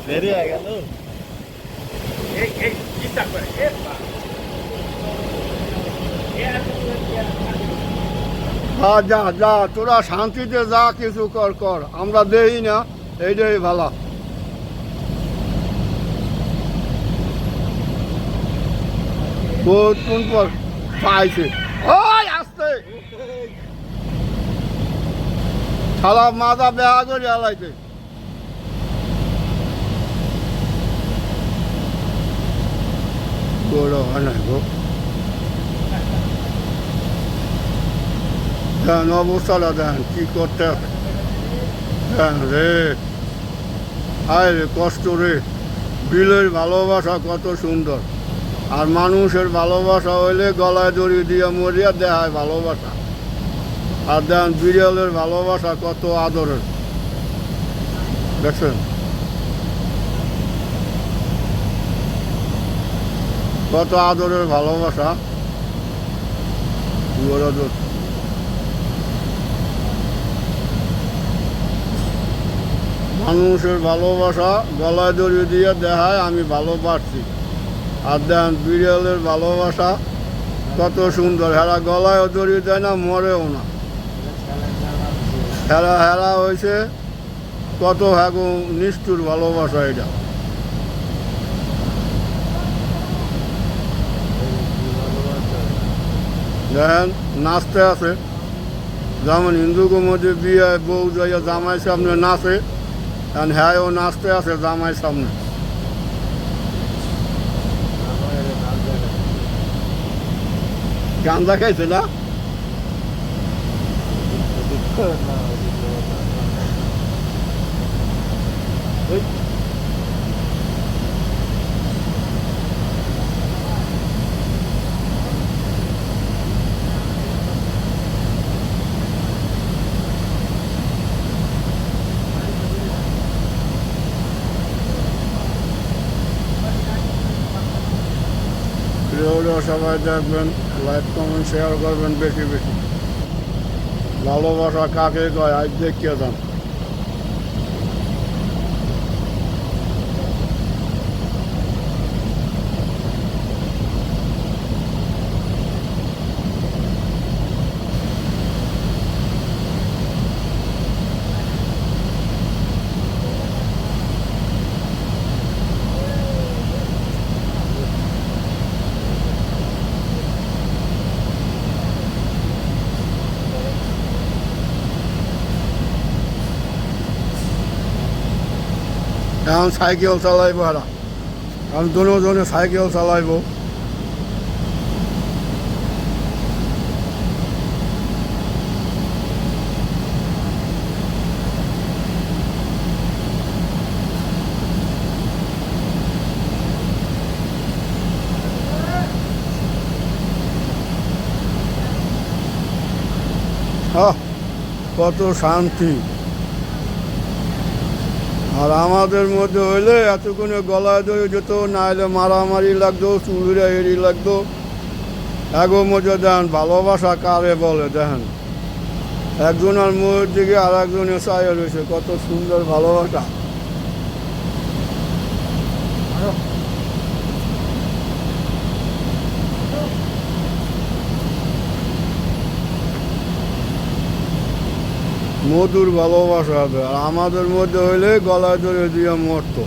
দেরি হয়ে গেল। হ্যাঁ, যা যা, তোরা শান্তিতে যা কিছু কর কর, আমরা দেই না, এইটাই ভালো। কোন পর পাইছে, ওই আসতে শালা মাথা বেহা করে আলাইতে। বড় হয় না গো, দেন অবস্থাটা দেন কি করতে হবে। দেন রে, আয় রে কষ্ট রে। বিলের ভালোবাসা কত সুন্দর, আর মানুষের ভালোবাসা হইলে গলায় দড়ি দিয়ে মরিয়া দেখায় ভালোবাসা। আর দেন বিড়ালের ভালোবাসা কত আদরের, দেখছেন কত আদরের ভালোবাসা। মানুষের ভালোবাসা গলায় দড়ি দিয়ে দেখায় আমি ভালোবাসছি। আর দেন বিড়ালের ভালোবাসা কত সুন্দর, হেরা গলায়ও দড়ি দেয় না, মরেও না। হেরা হেরা হয়েছে কত হ্যাগো নিষ্ঠুর ভালোবাসা এটা। দেখেন নাচতে আছে, যেমন হিন্দুকে মধ্যে বিয়ে বউ যাইয়া জামাই সামনে নাচে, এখন হ্যাঁও নাচতে আছে জামাই সামনে। গাঁজা খাইছে না? ভিডিওটা সবাই দেখবেন, লাইক কমেন্ট শেয়ার করবেন বেশি বেশি। ভালোবাসা কাকে কয় আজ দেখিয়ে যান। এখন সাইকেল চালাইব, হারা আমি দুজনে সাইকেল চালাইব। কত শান্তি। আর আমাদের মধ্যে হইলে এতক্ষণে গলায় ধরে যেত, না হলে মারামারি লাগতো, চুলুরা এড়ি লাগতো। এগো মধ্যে দেখেন ভালোবাসা কারে বলে, দেখেন একজনের মুখের দিকে আর একজনের চাইয়ে রয়েছে, কত সুন্দর ভালোবাসা। মধুর ভালোবাসা হবে। আর আমাদের মধ্যে হইলে গলায় ধরে দিয়ে মরতো।